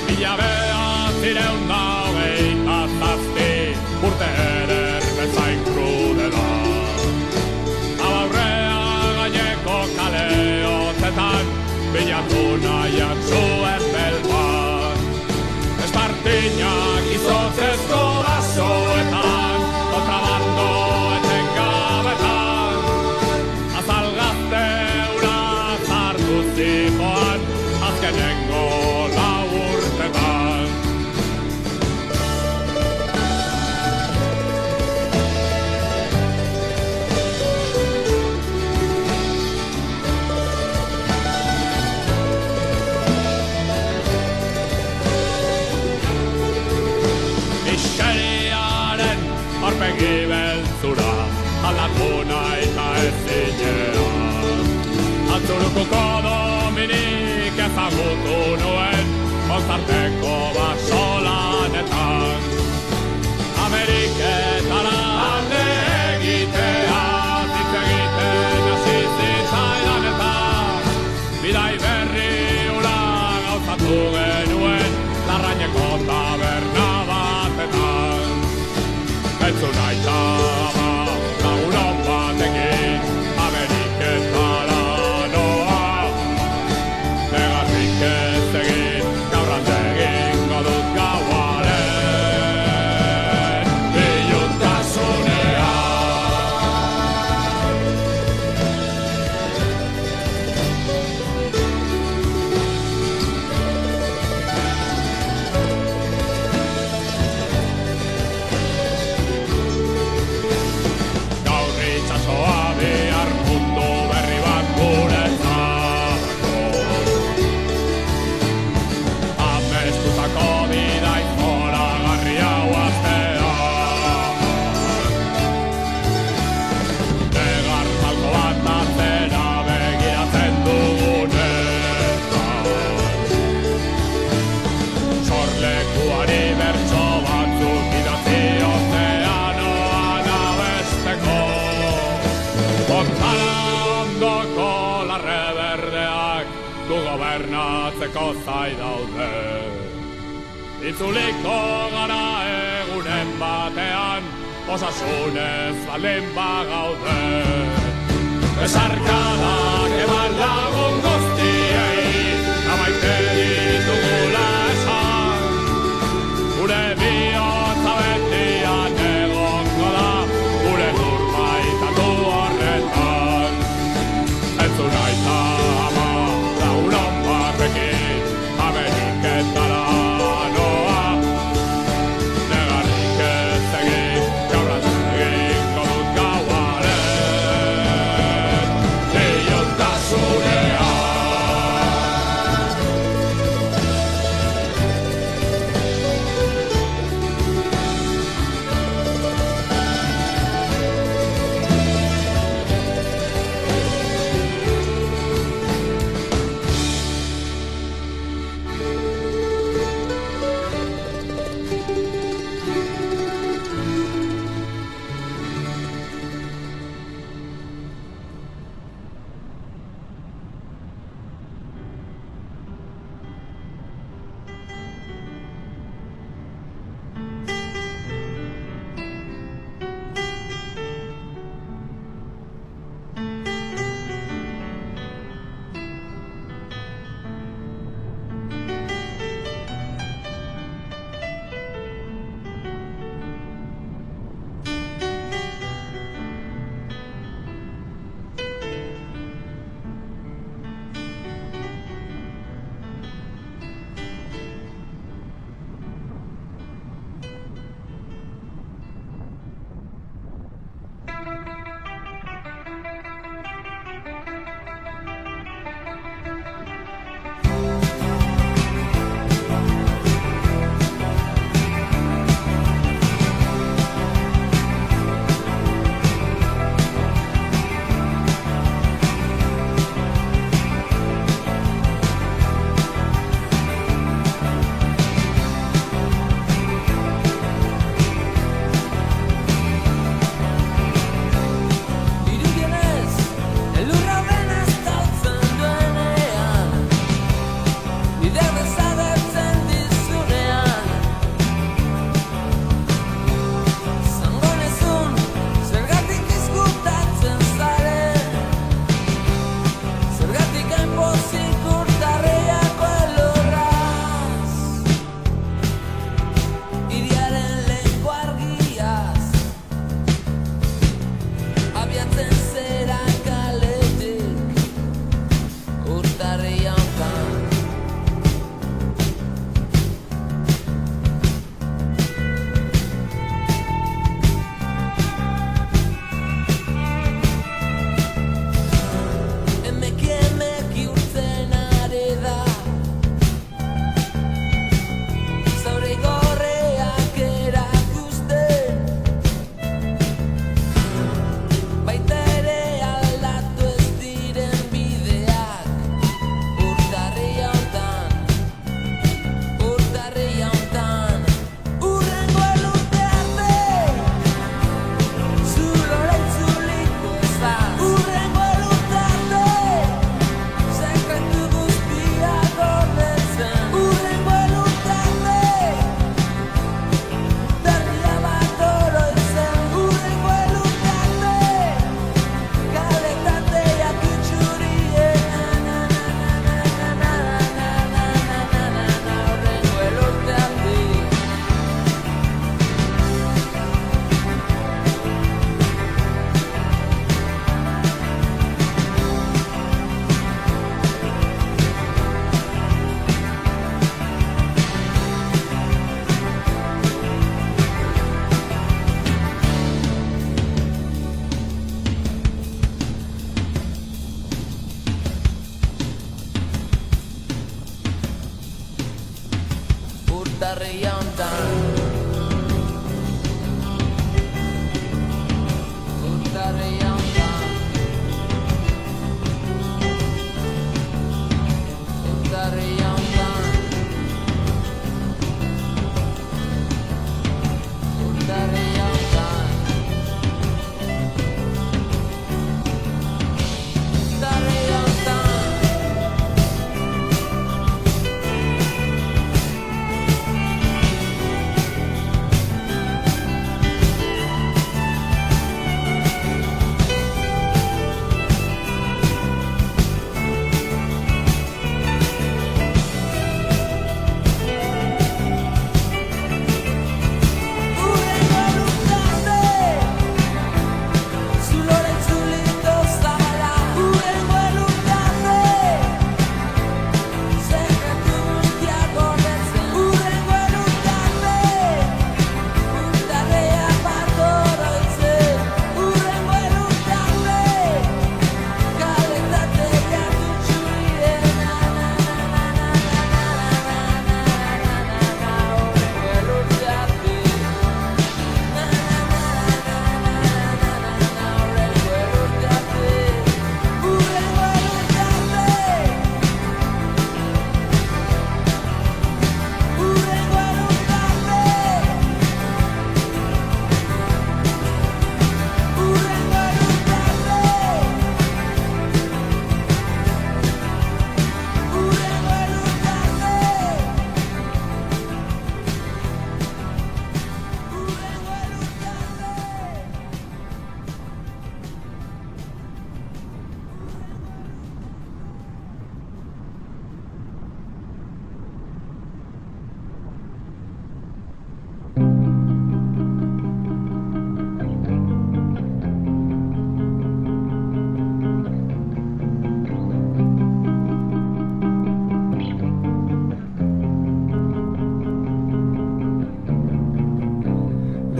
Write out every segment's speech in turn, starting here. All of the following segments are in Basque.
Mila behatzireun da hogeita zazpi, urte eder bezain krudela. Abaurrea gaineko kaleotetan, bilatu nahiak zuen belbat. Espartinak izotzezko basoetan, kontrabando etengabetan. Azalgazte ura zartu zikoan, azkenengo lau urtetan. Miseriaren aurpegi beltzura, aldatu nahi eta ezinean. Antzurukuko Dominik ezagutu nuen, Mozarteko basolanetan. Ameriketara alde egitea, hitz egiten hasi zitzaidan eta bidai berri hura gauzatu genuen, Larrañeko taberna batetan. Entzun aita ama, lagunon batekin, Ameriketara noa. Negarrik ez egin, gaurran egingo dut gauaren iluntasunea. Gaur itxasoa bihar mundu berri bat guretzako. Amestutako bidai zoragarri hau astean. Negar malko bat atzera begiratzen dugunetan. Sorlekuari bertso batzuk idatzi ozeanoan abesteko. Fontana ondoko larre berdeak gu gobernatzeko zai daude. Itzuliko gara egunen batean, osasunez baldin bagaude. Besarkadak eman lagun guztiei, amaite ditugula esan. Gure bihotza betian egongo da, gure lurmaitatu horretan. Entzun aita ama, lagunon batekin, Ameriketara noa. Negarrik ez egin, gaurran egingo dut gauaren iluntasunea. urtarria hontan. Urtarria hontan. Urtarria hontan. Urtarria hontan. Urtarria hontan.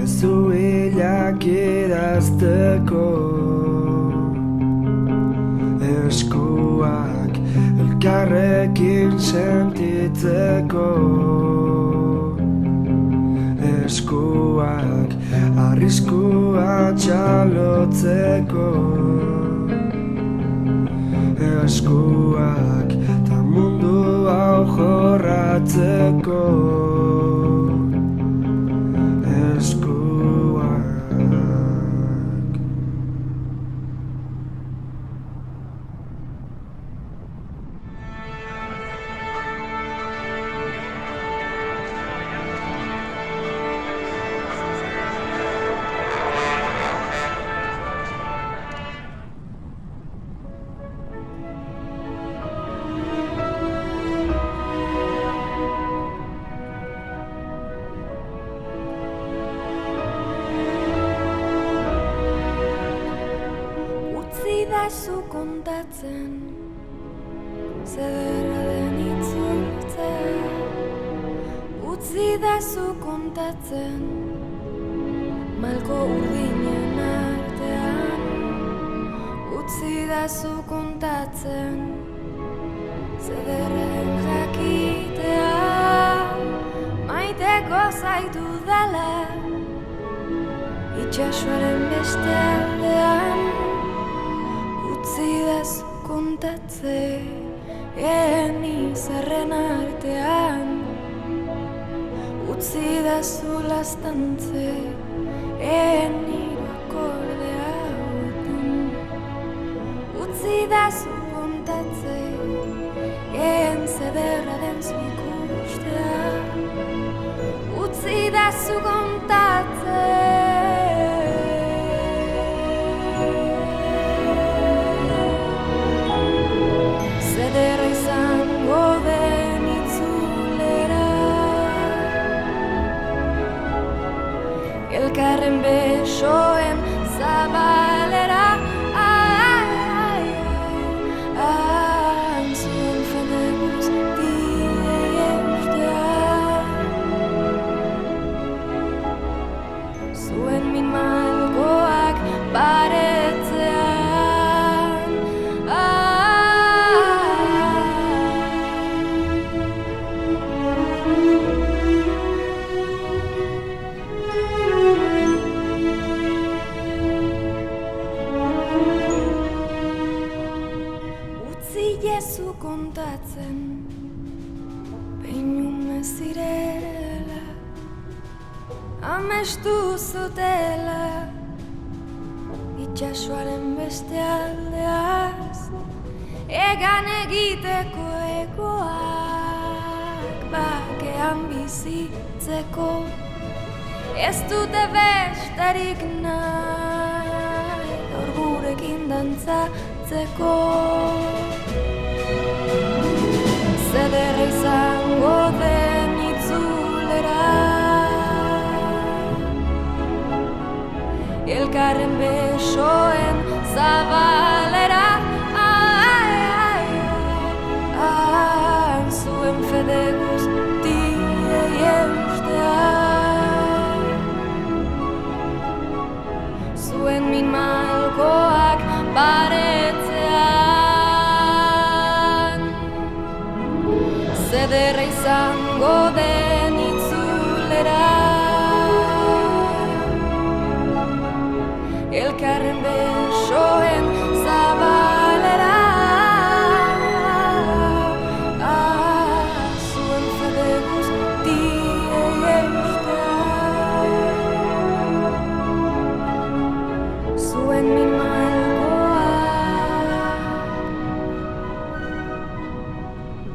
Zuilak idazteko eskuak elkarrekin sentitzeko eskuak arriskua txalotzeko eskuak ta mundu hau jorratzeko Zu kontatzen zederra den itzultzea. Utzi da zu kontatzen malko urdinen artean. Utzi da zu kontatzen zederra den jakitea. Maiteko zaitu dala itxasoaren beste aldean. Utzidazu kontatzen izarren artean. Utzidazu lastantzen irakordea uten. Utzidazu kontatzen zederra den zu ikustea. Utzidazu kontatzen zederra izango den itzulera. Elkarren besoen zabalera. Antzuen fede guztiei eustea. Zuen min malkoak baretzean. amestu zutela itxasoaren beste aldeaz egan egiteko egoak bakean bizitzeko ez dute besterik nahi gaur gurekin dantzatzeko zederra izango den itzulera elkarren besoen zabalera zuen fede guztiei eustea zuen min malkoak baretzean zederra izango den itzulera elkarren besoen zabalera zuen fede guztiei eustea zuen min malkoak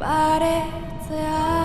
baretzean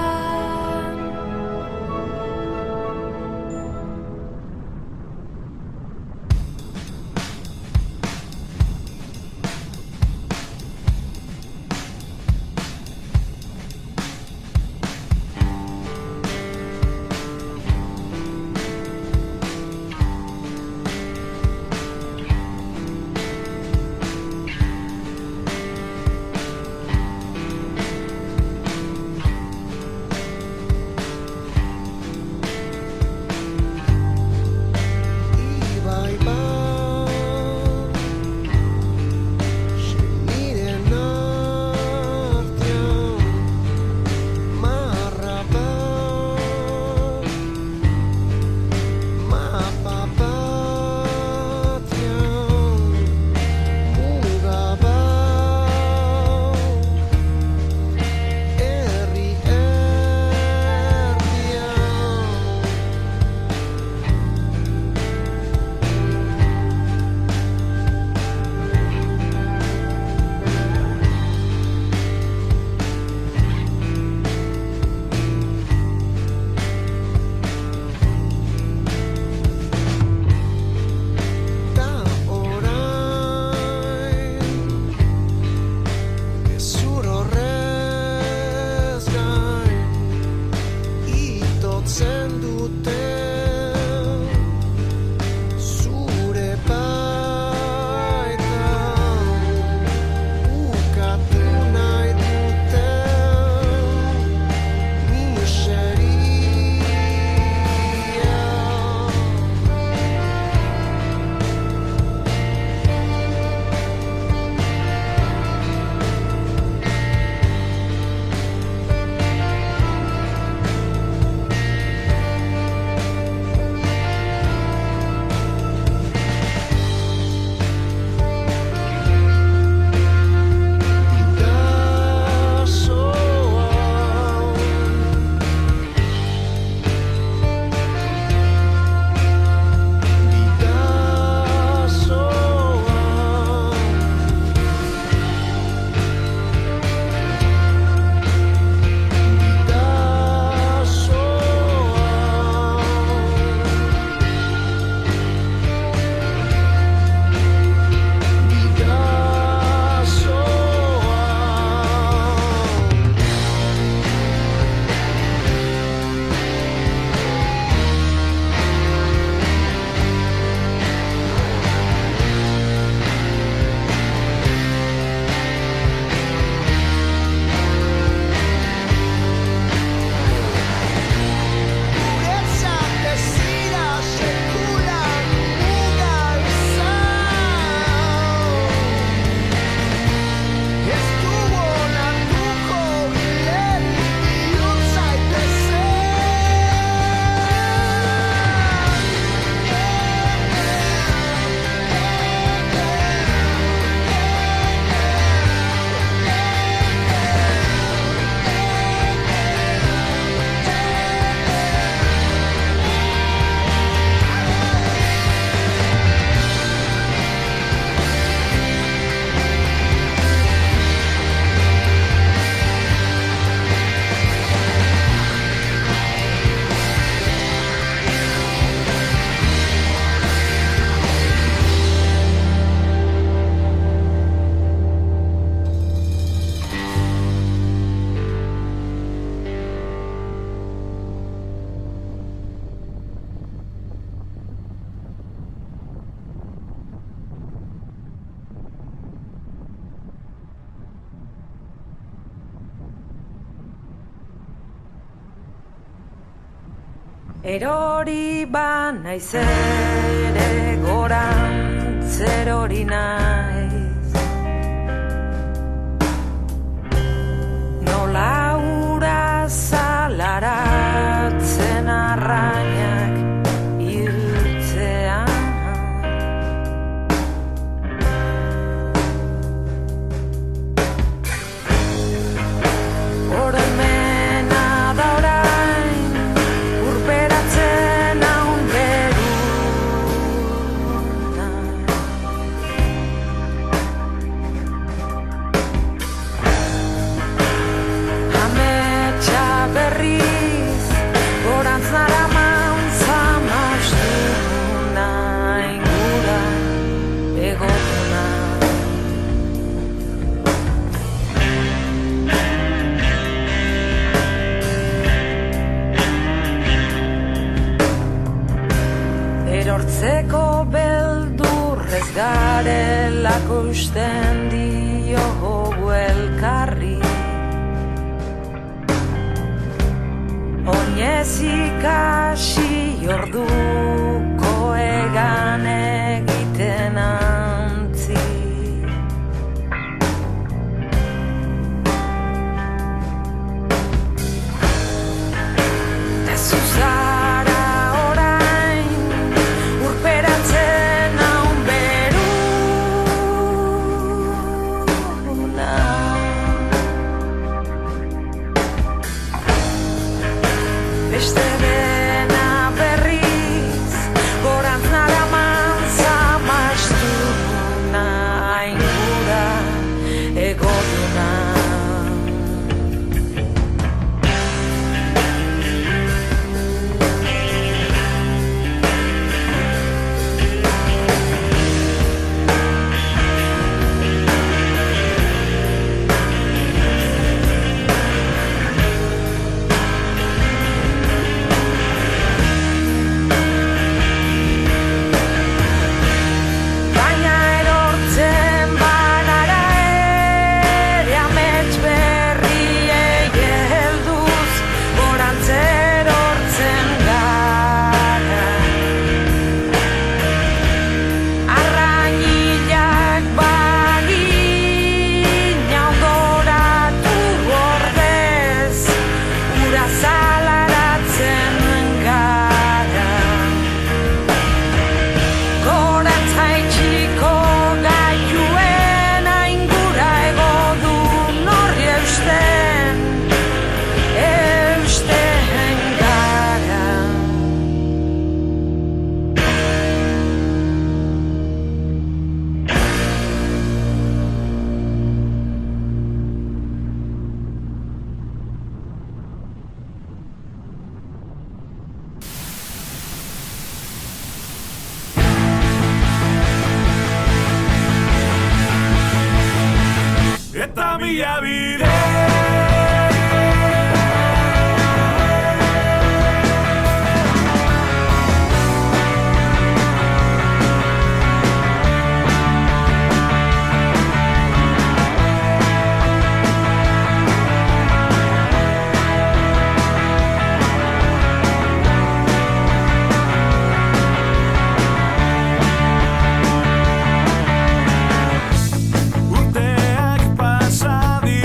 Erori ba naiz ere gorantz erori naiz. Nola ura zalaratzen arrainak hiltzean. Oroimena da orain urperatzen haun beruna. Ametsa berriz gorantz naraman zamastuna ingura egotuna. Erortzeko beldurrez garelako usten diogu elkarri. Oinez ikasi orduko egan egiten antzi. Ta zuzara orain urperatzen haun beruna. Beste dena berriz gorantz naraman zamastuna ingura egoduna. Baina erortzen banara ere amets berriei helduz gorantz erortzen gara. Arrainilak bagina ondoratu ordez ura zalaratzen gara. Gorantz jaitsiko gailuen aingura egodun horri eusten gara. Eta mila bide urteak pasa dira.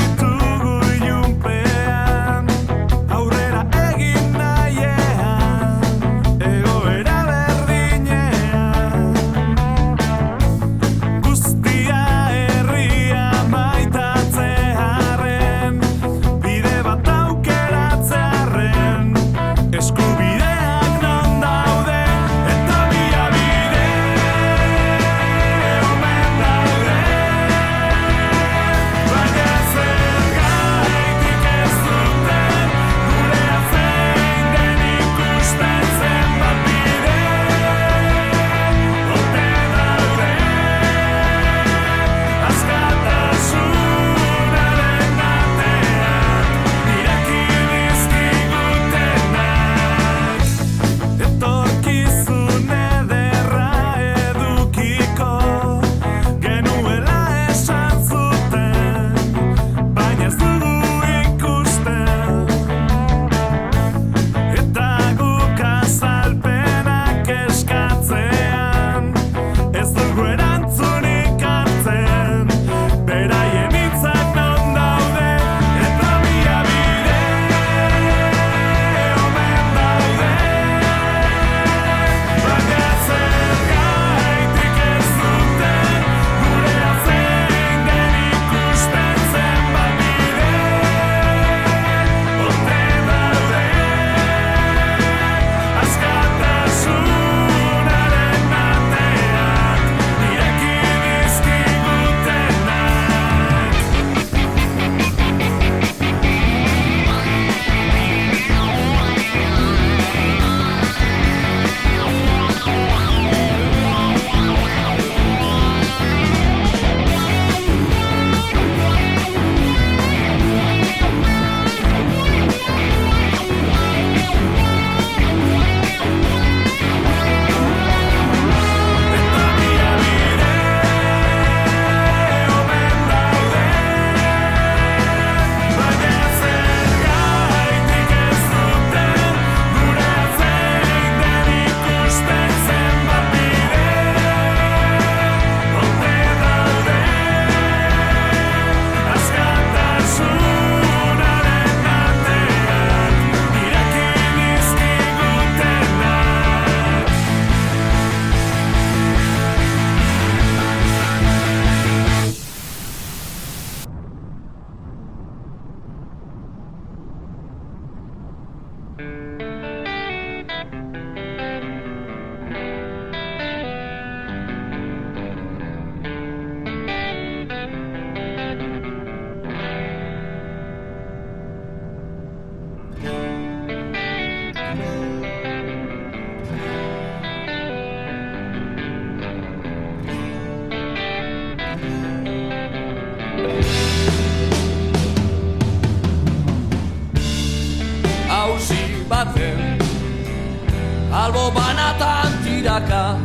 albo banatan tiraka,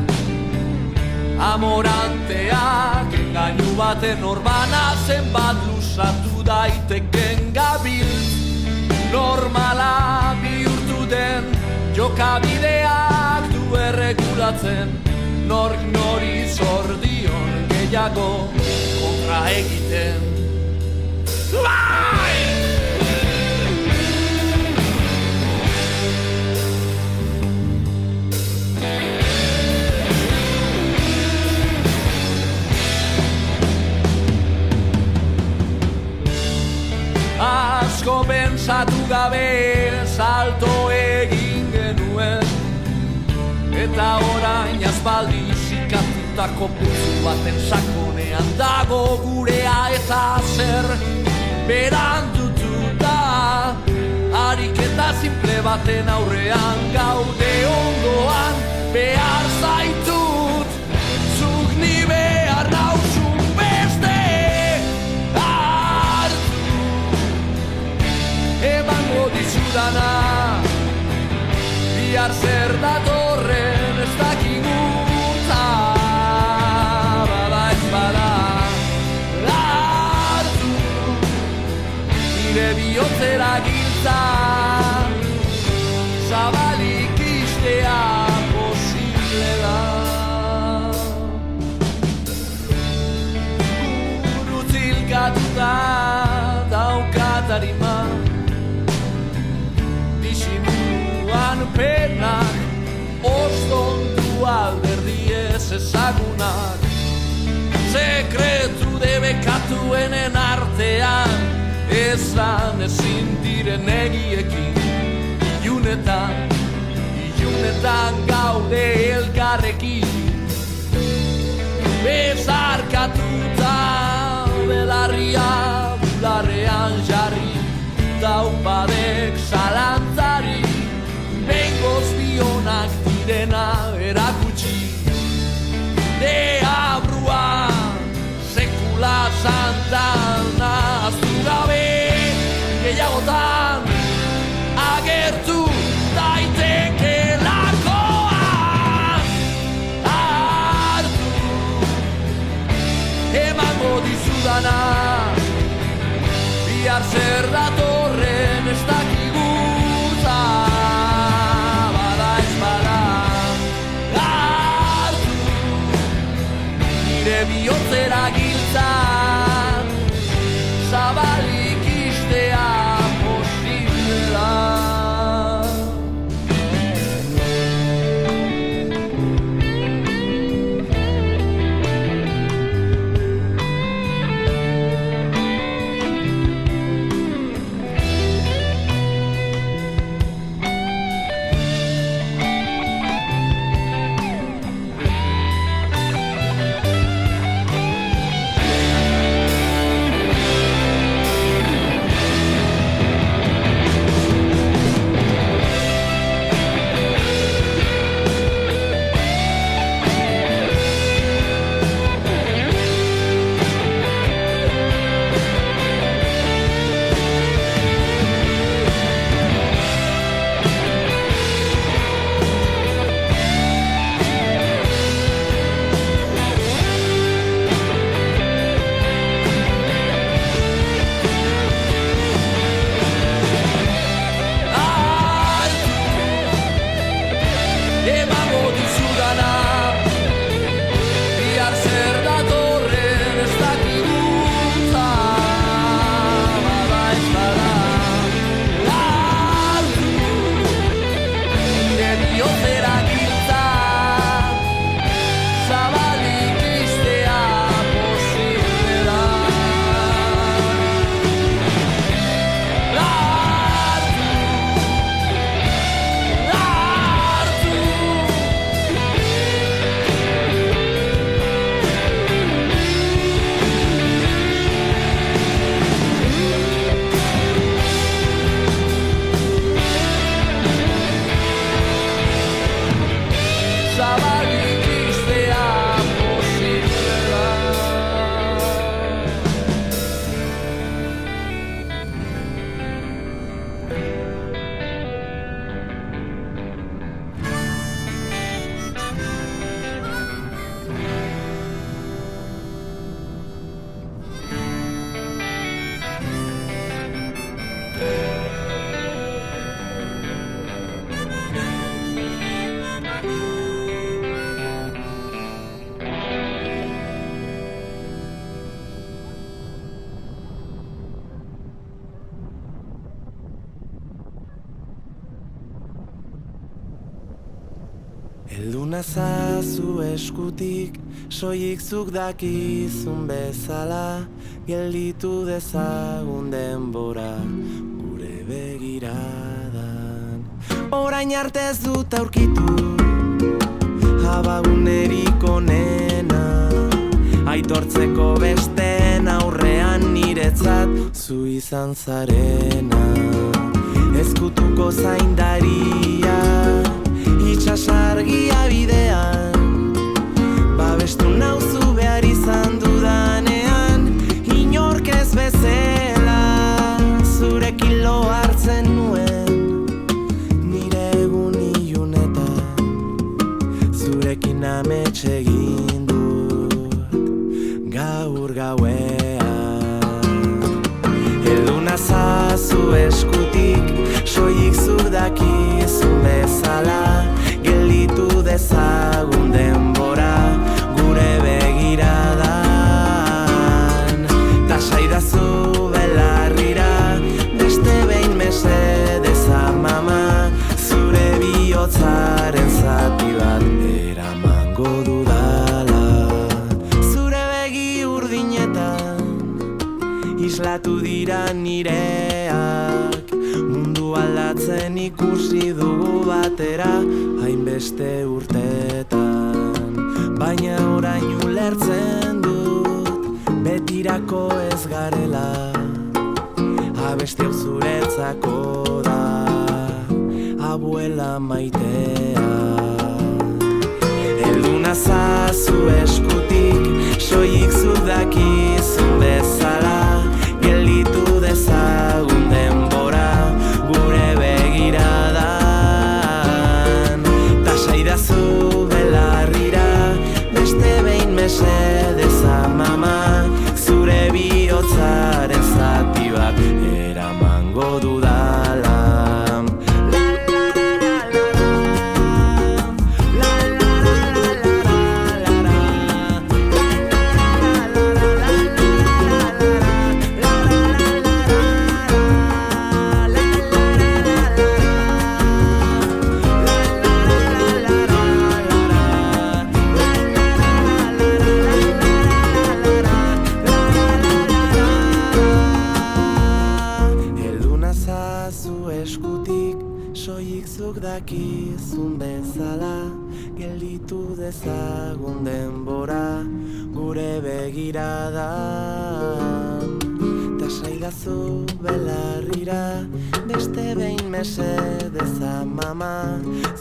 amoranteak engainu baten orbana zenbat lusatu daiteken gabil, normala bihurtu den jokabideak du erregulatzen, nork nori zor dion gehiago kontra egiten. Bai! Asko pentsatu gabe salto egin genuen, eta orain aspaldi zikatutako putzu baten sakonean dago gurea eta zer berandututa, ariketa simple baten aurrean gaude ondoan, behar zaitut, zuk ni behar nauzun beste hartu, emango dizudana, bihar zer datorren ez dakiguta, bada ez bada hartu, nire bihotzera giltza, zabalik istea posible da. Gurutzilkatuta daukat arima, disimuan penak, ostondu alderdi ez ezagunak, sekretu debekatuenen artean, ezan ezin diren egiekin, ilunetan gaude elkarrekin, bezarkatuta belarria bularrean jarri, daupadek zalantzari, behingoz bionak direna erakutsi, deabrua sekula santan ahaztu gabe, gehiagotan agertu daiteke lakoan, hartu emango dizudana, bihar zer datorren ez dakiguta, bada ez bada hartu, nire bihotzera giltzan, zabalik istea posible da. Heldu nazazu eskutik, soilik zuk dakizun bezala, gelditu dezagun denbora gure begiradan. Orain arte ez dut aurkitu abagunerik onena, aitortzeko besteen aurrean niretzat zu izan zarena. Ezkutuko zaindaria, itxasargia bidean, babestu nauzu behar izan dudanean, inork ez bezala, zurekin lo hartzen nuen, nire egun ilunetan, zurekin amets egin dut, gaur gauean. Heldu nazazu eskutik, soilik zuk dakizun bezala, gelditu dezagun denbora gure begiradan. Ta saidazu belarrira, beste behin mesedez amama, zure bihotzaren zati bat eramango dudala. Zure begi urdinetan islatu dira nireak, mundu aldatzen ikusi dugu batera hainbeste urtetan. Baina orain ulertzen dut, betirako ez garela, abesti hau zuretzako da, abuela maitea. Heldu nazazu eskutik, soilik zuk dakizun bezala, gelditu dezagun denbora gure begiradan. Ta saidazu belarrira, beste behin mesedez amama, zure bihotzaren zati bat eramango dudala. Dakizun bezala, gelditu dezagun denbora gure begiradan. Ta saidazu belarrira, beste behin mesedez amama,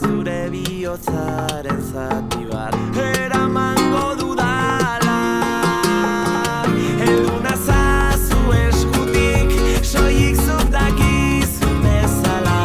zure bihotzaren zati bat eramango dudala. Heldu nazazu eskutik, soilik zuk dakizun bezala,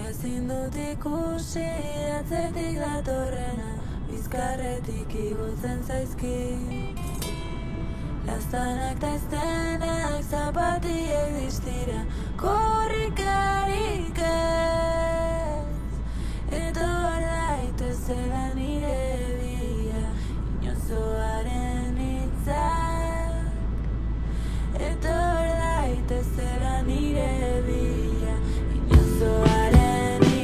ezin dut ikusi atzetik datorrena, bizkarretik igotzen zaizkit. Laztanak ta eztenak, zapatiek distira, korrikarik ez. Etor daitezela nire bia, inozoaren hitzak. Etor daitezela nire bia, inozoaren hitzak.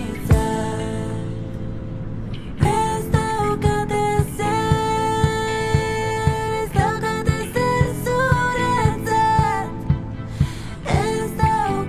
Ez daukat ezer zuretzat, ez daukat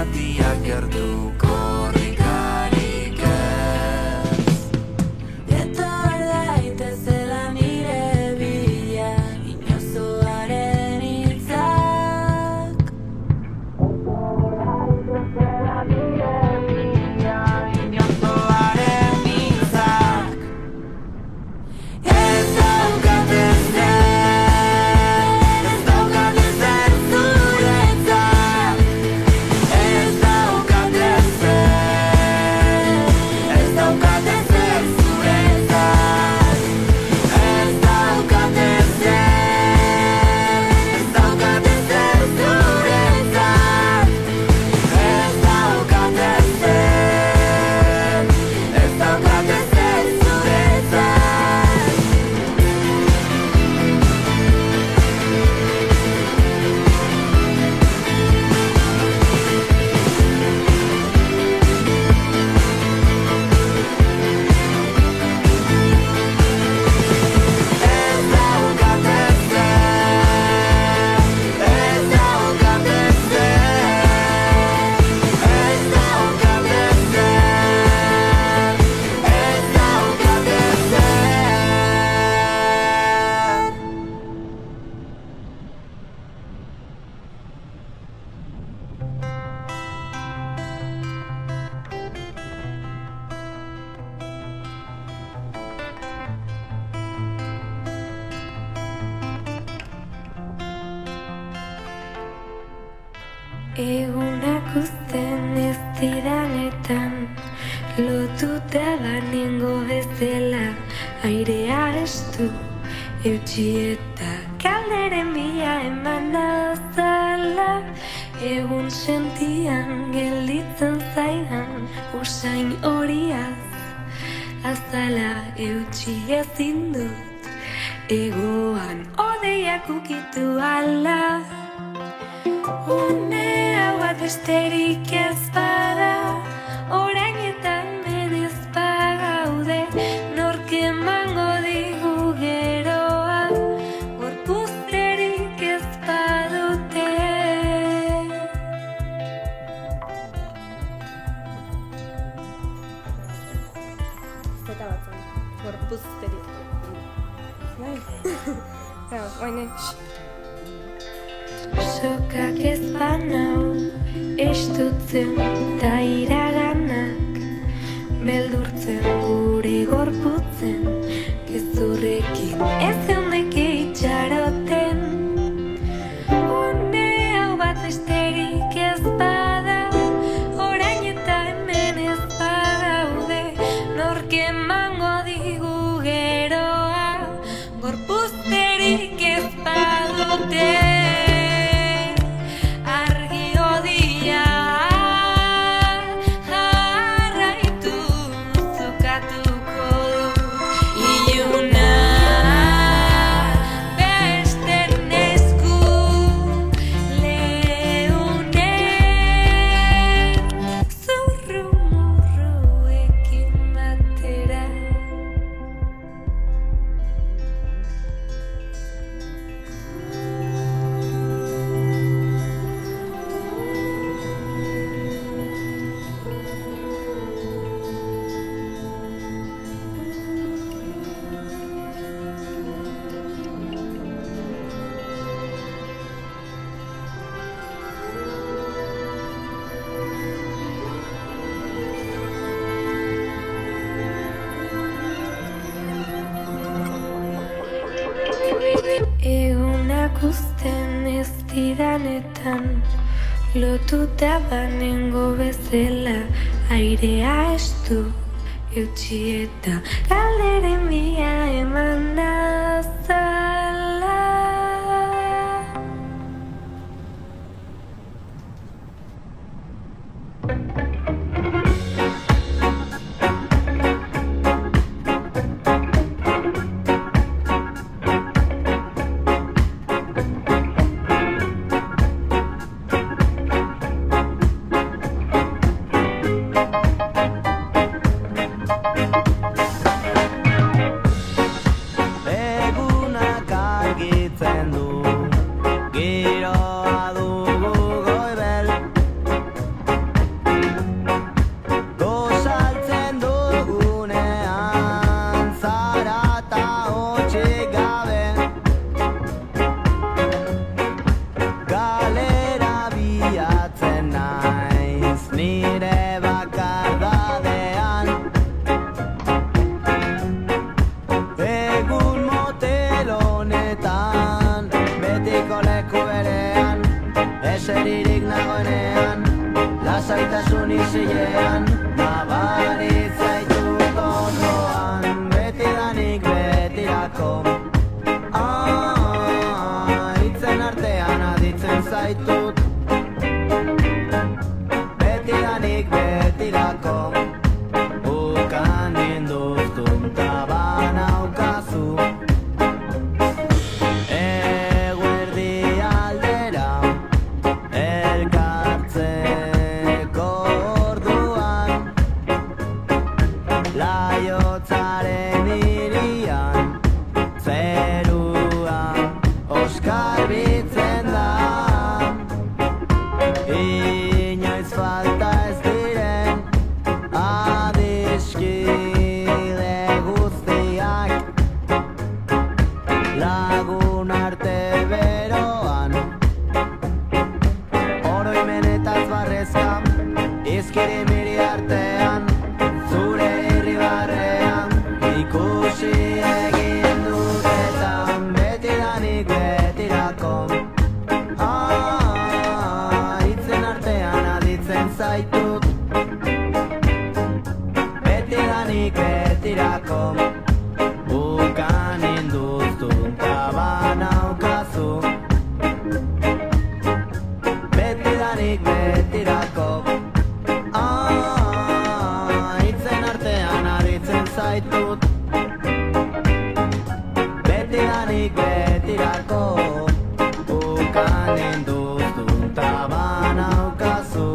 irratiak gertu korrikarik ez. Etor daitezela nire bila inozoaren hitzak. Inozoaren hitzak. Ez daukat ezer, ez daukat ezer zuretzat. Ez daukat ezer, ez daukat ezer zuretzat. Ez daukat ezer, ez daukat ezer zuretzat. Ez daukat ezer, ez daukat ezer zuretzat. Ez daukat ezer, ez daukat ezer. Ez daukat ezer, ez daukat ezer. Egunak uzten ez didanetan, lotuta banengo bezala, airea estu eutxi eta kalderen bila eman azala. Egun sentian gelditzen zaidan, usain horiaz azala eutxi ezin dut, egoan odeiak ukitu ala. Une hau bat besterik ez bada, orain eta hemen ez bagaude, nork emango digu geroa, gorpuzterik ez badute. Zeta batzen, gorpuzterik. Bai. Oaine, Sokak ez banau, estutzen da iraganak, beldurtzen gure gorputzen, gezurrekin ez eundeke itxaroten. Une hau bat besterik ez bada, orain eta hemen ez bagaude, nork emango digu geroa, gorpuzterik ez badute. Argi odia jarraitu zukatuko du iluna besten esku leunen zurrumurruekin batera. Egunak uzten ez didanetan, lotuta banengo bezala, airea estu eutxi eta kalderen bila eman azala. pasiean nabari zaitut ondoan betidanik betirako hitzen artean aditzen zaitut betidanik betirako ukan ninduztun taban aukazu eguerdi aldera elkartzeko orduan laiotzaren hirian zerua oskarbitzen da inoiz falta ez diren adiskide guztiak lagun arte beroan oroimenetaz barrezka izkiri miri artean zure irribarrean ikusi egin dutetan betidanik betirako hitzen artean aditzen zaitut betidanik betirako bukan induztun taban aukazu betidanik betirako hitzen artean aditzen zaitut betidanik betirako bukan induztun taban aukazu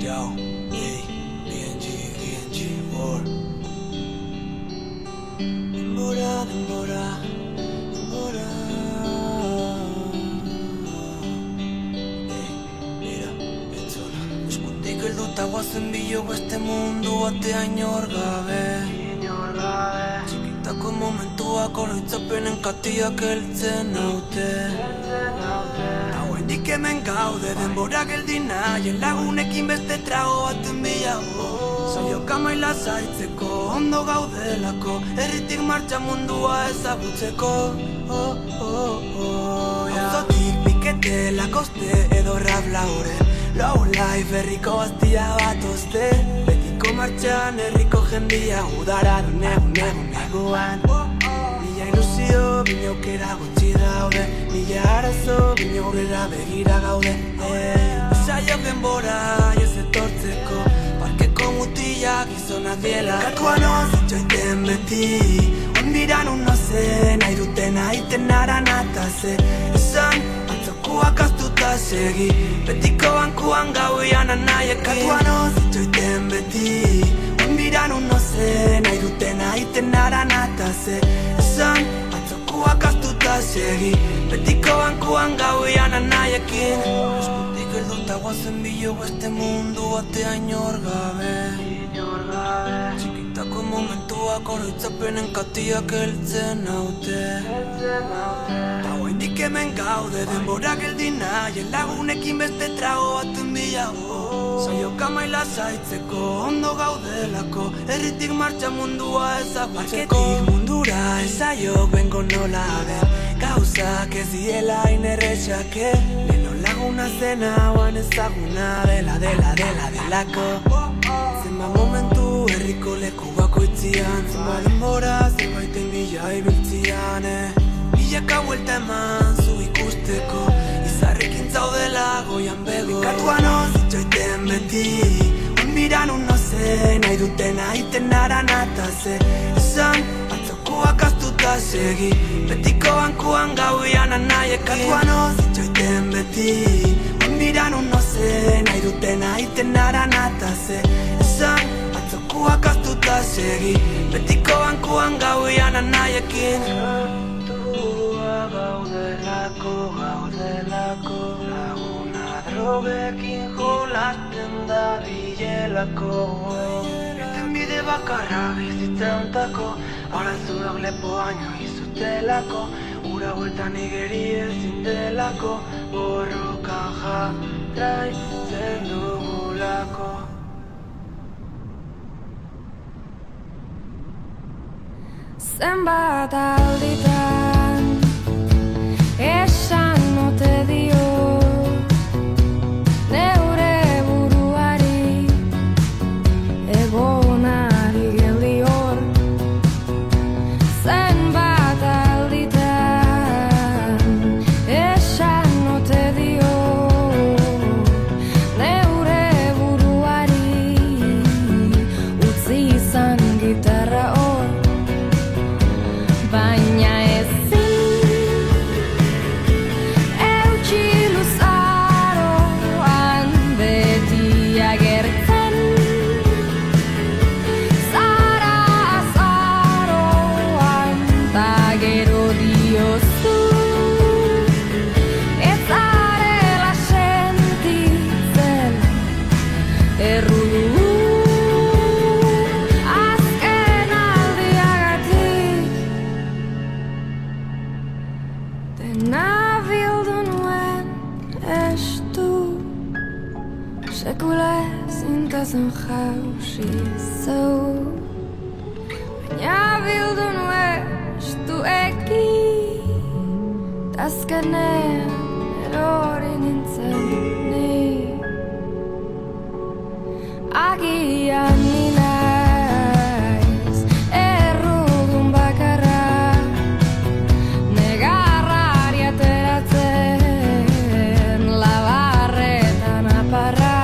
Yo, hey, BNG, war. Demora. Hey, mira, entzuna. Eskutik helduta guazen bilo beste mundu batea inor gabe. Txikitako momentuak oroitzapenen katiak heltzen naute. Hauendik hemen gaude denbora geldi nahien lagunekin beste trago baten bilago Soioka maila zaitzeko ondo gaudelako herritik martxa mundua ezagutzeko Auzotik piketela koste edo rap laure Low life herriko bastia bat oste Betiko martxan herriko jendia udara du neguan Mila ilusio, bine aukera gutxi daude Mila arazo, bine aurrera begira gaude Usaiok denbora, ez etortzeko Parkeko mutilak gizonak biela Katuan ozitxoiten beti Ondiran unoze, nahi duten aiten aranataze Esan, atzokuak astuta segi Betiko bankuan gauian anaiekin Katuan ozitxoiten beti Ondiran unoze, nahi duten aiten aranataze Esan, atzokuak astuta segi Betiko bankuan gauian anaiekin Eskutik helduta guazen bilo beste mundu batea inor gabe Txikitako momentuak oroitzapenen katiak heltzen naute Hauendik hemen gaude denbora geldi nahien lagunekin beste trago baten bilago Soioka maila zaitzeko ondo gaudelako herritik martxa mundua ezagutzeko Parketik mundura ezaiok bengo nola den Gauzak ez diela inerretxake Leno laguna zena hauan ezaguna dela delako Zenba momentu herriko Herriko leku bakoitzian zenbat denbora zerbaiten bila ibiltzian Milaka buelta eman zu ikusteko Izarrekin zaudela goian bego Katuan ozitxoiten beti Onbiran unoze nahi dutena iten aranataze Esan atzokoak astuta segi Betiko bankuan gauian anaiek Katuan ozitxoiten beti Onbiran unoze nahi dutena iten aranataze Esan atzokoak astuta segi Betiko bankuan gauian anaiekin Gaudelako laguna drogekin jolasten da bilelako Eten bide bakarra bizitzeuntako Arazuak lepoaino izutelako Ura bueltan igeri ezin delako Borroka jarraitzen dugulako Zenbat alditan esan ote dio neure buruari egonari geldi hor Zenbat alditan esan ote dio neure buruari utzi izan gitarra hor Baina sekula zintasun jausi zau Baina bildu nuen estu eki Tazkenean erori nintzen ni Agian ni naiz errudun bakarra Negarrari ateratzen labarretan aparra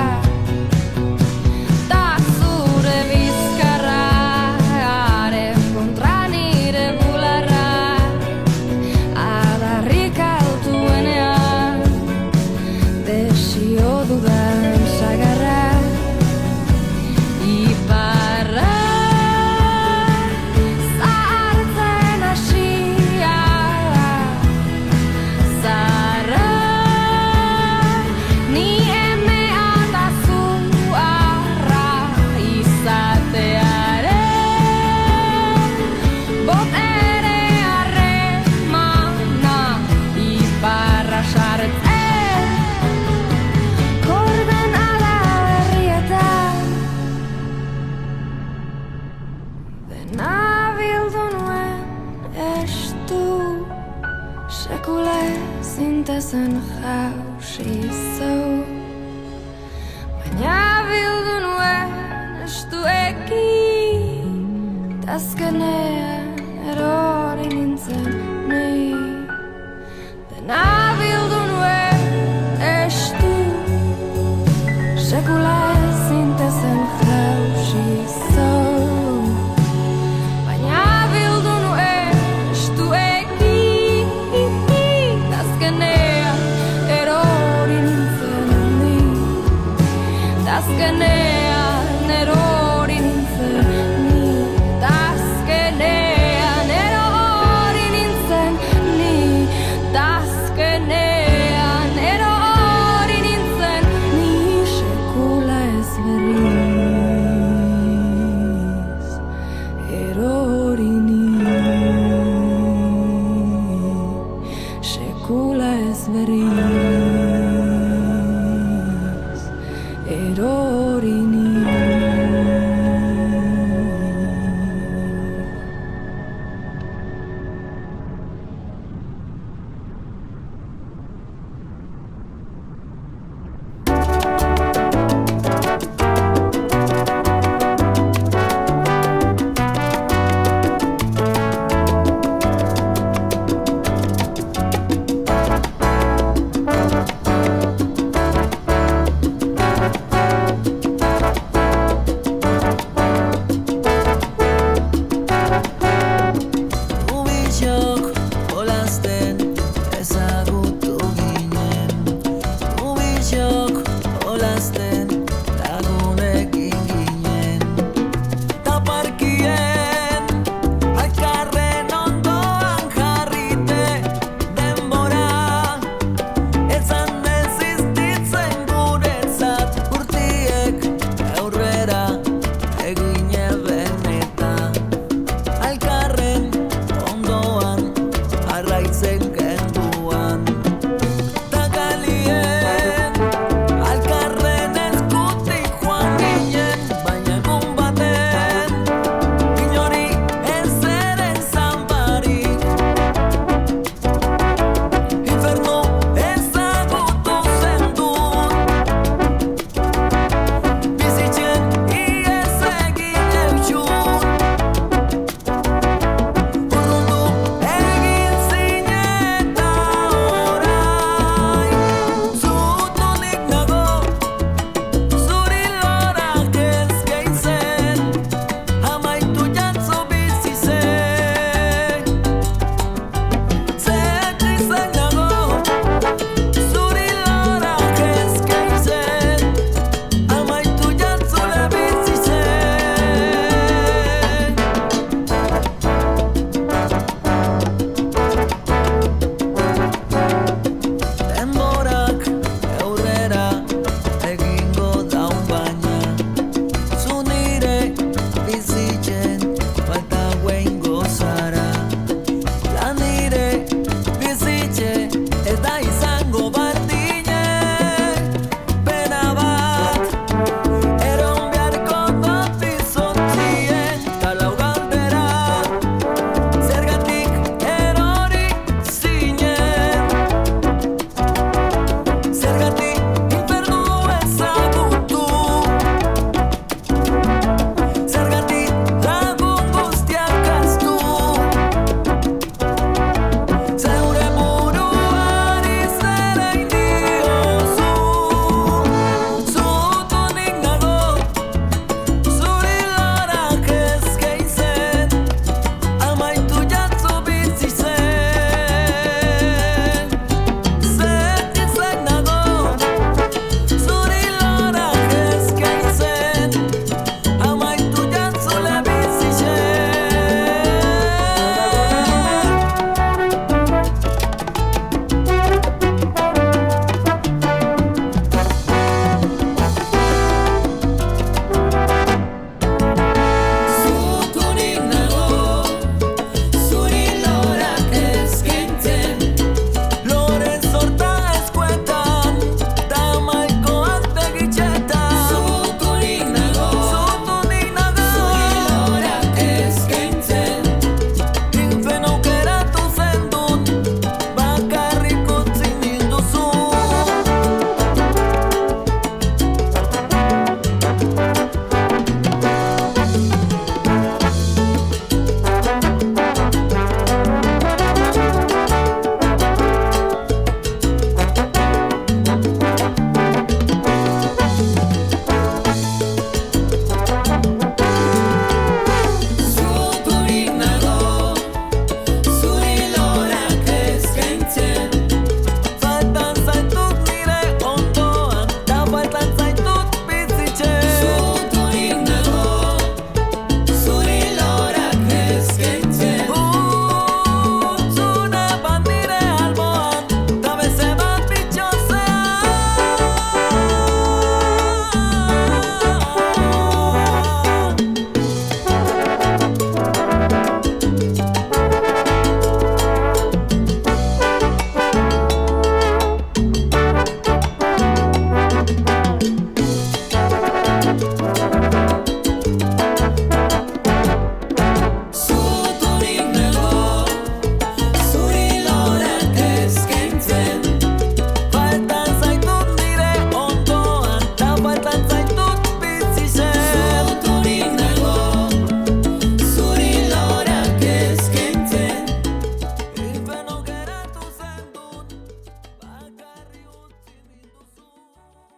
sekula zintasun jausi zau Baina bildu nuen estu eki Tazkenean erori nintzen ni Dena bildu nuen estu sekula zintasun jausi zau Baina bildu nuen estu eki Tazkenean erori nintzen ni Tazkenean erori nintzen ni Tazkenean erori nintzen ni Tazkenean erori nintzen ni sekula ez berriz erori ni sekula ez berriz